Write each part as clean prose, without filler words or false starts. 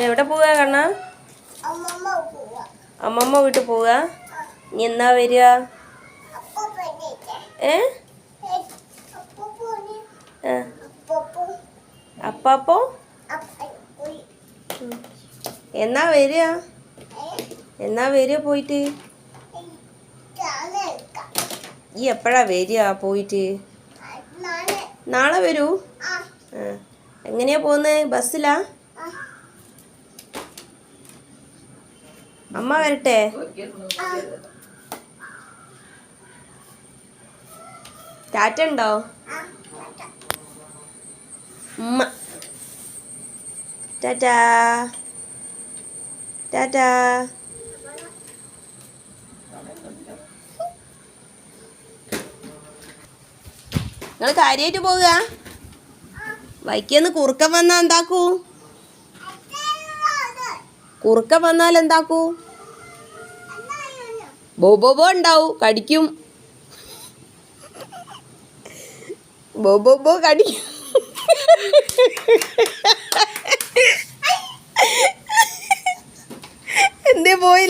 എവിടെ പോവാ കണ്ണ? അമ്മമ്മ വീട്ടിൽ പോവുക. നീ എന്നാ വരിക? അപ്പാപ്പോ എന്നാ വരിക? എന്നാ വരിക പോയിട്ട്? ഈ എപ്പോഴാ വരിക പോയിട്ട്? നാളെ വരൂ. എങ്ങനെയാ പോകുന്നത്? ബസ്സിലാ? അമ്മ വരട്ടെ? ടാറ്റ ഉണ്ടോ? ഉമ്മ ടാറ്റാ ടാറ്റാ. നിങ്ങൾ കാര്യമായിട്ട് പോവുക? വൈക്കന്ന് കുറുക്കൻ വന്നാൽ എന്താക്കൂ? കുറുക്കൻ വന്നാൽ എന്താക്കൂ? ബോബോബോ ഉണ്ടാവും, കടിക്കും. ബോബോബോ കടിക്കും. എന്തേ പോയി?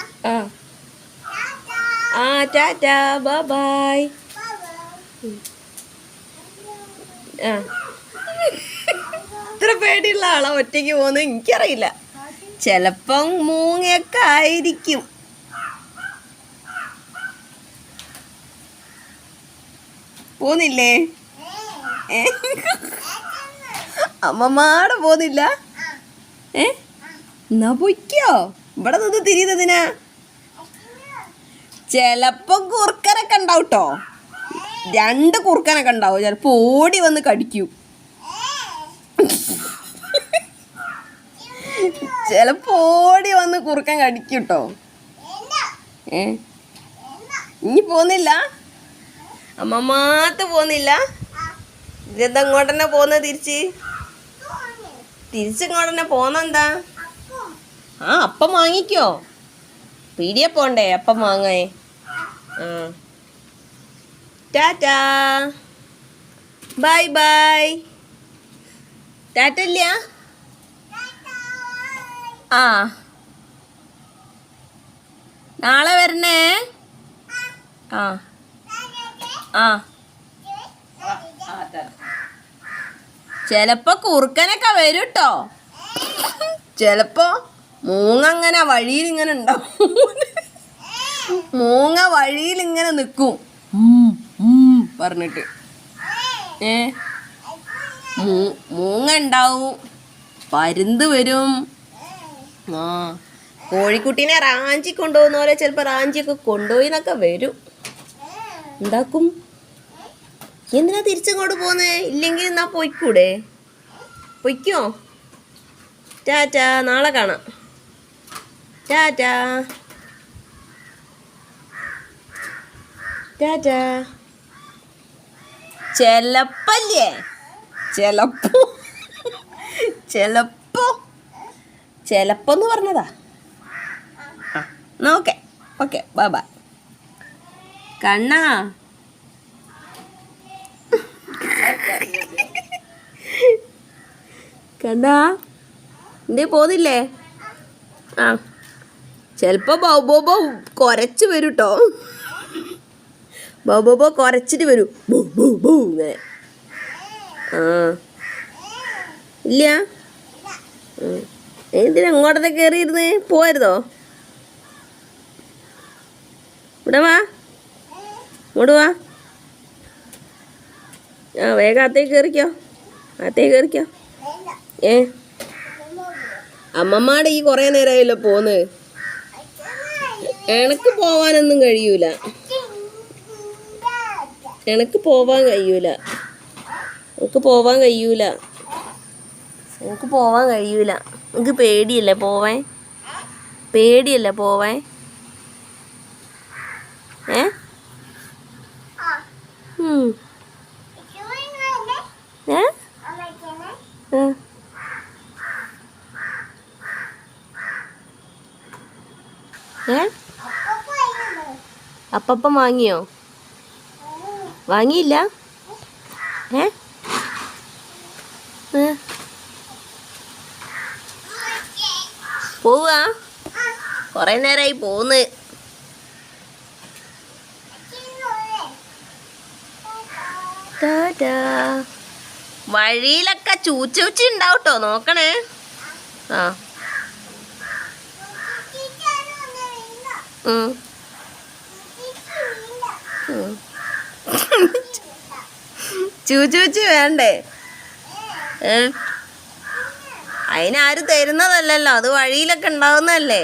ആ ടാറ്റാ ബൈ ബൈ. ഇത്ര പേടിയുള്ള ആളാ ഒറ്റയ്ക്ക് പോകുന്നത്? എനിക്കറിയില്ല. ചിലപ്പം മൂങ്ങയൊക്കെ ആയിരിക്കും. പോന്നില്ലേ? അമ്മമാടെ പോന്നില്ല? എന്നാ പൊയ്ക്കോ. ഇവിടെ നിന്ന് തിരിയുന്നതിനാ? ചിലപ്പം കുറുക്കനൊക്കെ ഉണ്ടാവും കേട്ടോ. 2 കുറുക്കനൊക്കെ ഉണ്ടാവും. ചിലപ്പോ ഓടി വന്ന് കടിക്കും. ചിലപ്പോ ഓടി വന്ന് കുറുക്കൻ കടിക്കും കേട്ടോ. ഇനി പോന്നില്ല? അമ്മമാത്ത് പോന്നില്ല? ഇതെന്താ ഇങ്ങോട്ട് തന്നെ പോന്ന? തിരിച്ചിങ്ങോട്ട് തന്നെ പോന്നെന്താ? അപ്പം വാങ്ങിക്കോ. പീടിയെ പോണ്ടേ അപ്പം വാങ്ങേ? Tata bye bye. ടാറ്റ ഇല്ല? നാളെ വരണേ. ചിലപ്പോ കുറുക്കനൊക്കെ വരും കേട്ടോ. ചിലപ്പോ മൂങ്ങ അങ്ങനെ വഴിയിൽ ഇങ്ങനെ ഉണ്ടാവും. മൂങ്ങ വഴിയിൽ ഇങ്ങനെ നിൽക്കും പറഞ്ഞിട്ട്. മൂങ്ങ ഉണ്ടാവും, പരുന്ത് വരും. കോഴിക്കുട്ടീനെ റാഞ്ചി കൊണ്ടുപോകുന്ന പോലെ ചിലപ്പോ റാഞ്ചിയൊക്കെ കൊണ്ടുപോയി എന്നൊക്കെ വരും. എന്താക്കും? എന്തിനാ തിരിച്ചങ്ങോട്ട് പോന്നേ? ഇല്ലെങ്കിൽ എന്നാ പൊയ്ക്കൂടെ? പൊയ്ക്കോ. ടാറ്റാ, നാളെ കാണാം. ടാറ്റാ ടാറ്റാ. ചെലപ്പല്ലേ? ചെലപ്പോന്ന് പറഞ്ഞതാ. Okay okay bye bye. കണ്ണാ കണ്ണാ എന്തേ പോന്നില്ലേ? ചിലപ്പോ ബോബോബോ കൊരച്ച് വരും കേട്ടോ. ബോബോബോ കൊരച്ചിട്ട് വരും. ഇങ്ങനെ. ഇല്ല? എന്തിനാ അങ്ങോട്ടൊക്കെ കയറിയിരുന്നേ? പോരുതോ? ഇവിടെ വാ, ഇങ്ങോട്ട് വാ. വേഗം അകത്തേക്ക് കയറിക്കോ. അമ്മമാടെ ഈ കുറേ നേരമായല്ലോ പോന്ന്. എനക്ക് പോവാനൊന്നും കഴിയൂല. എനിക്ക് പോവാൻ കഴിയൂല. എനിക്ക് പേടിയല്ലേ പോവാൻ? അപ്പം വാങ്ങിയോ? വാങ്ങിയില്ല? പോവാ കൊറേ നേരമായി പോന്ന്. വഴിയിലൊക്കെ ചൂച്ചൂച്ചി ഉണ്ടാവട്ടോ, നോക്കണേ. ആ ചൂച്ചൂച്ചി വേണ്ടേ? അതിനാരും തരുന്നതല്ലല്ലോ, അത് വഴിയിലൊക്കെ ഉണ്ടാവുന്നതല്ലേ.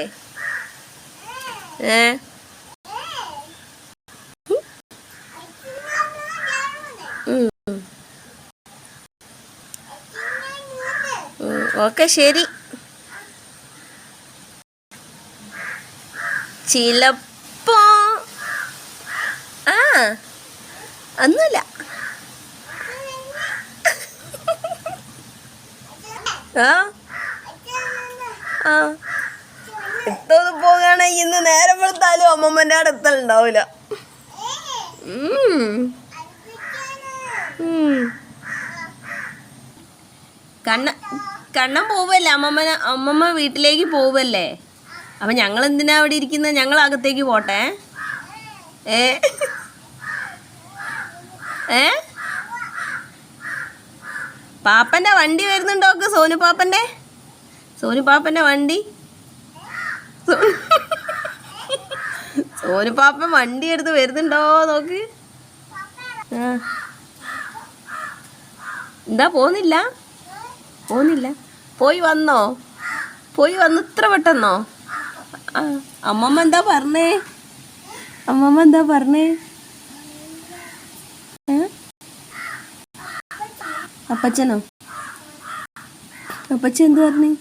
ഓക്കെ ശരി. ചിലപ്പോ ഒന്നുമില്ല. എത്തോന്ന് പോകാണെങ്കിൽ ഇന്ന് നേരം വെളുത്താലും അമ്മമ്മൻ്റെ അവിടെ എത്തലുണ്ടാവൂല. കണ്ണൻ പോവല്ലേ, അമ്മമ്മ വീട്ടിലേക്ക് പോവല്ലേ. അപ്പം ഞങ്ങൾ എന്തിനാ അവിടെ ഇരിക്കുന്നത്? ഞങ്ങൾ അകത്തേക്ക് പോട്ടെ. പാപ്പൻ്റെ വണ്ടി വരുന്നുണ്ടോക്ക്? സോനുപാപ്പൻ്റെ വണ്ടി. സോനുപാപ്പൻ വണ്ടി എടുത്ത് വരുന്നുണ്ടോ നോക്ക്. എന്താ പോകുന്നില്ല? പോയി വന്നോ? ഇത്ര പെട്ടെന്നോ? അമ്മമ്മ എന്താ പറഞ്ഞേ? അപ്പച്ചനോ? അപ്പച്ചൻ എന്ത് പറഞ്ഞു?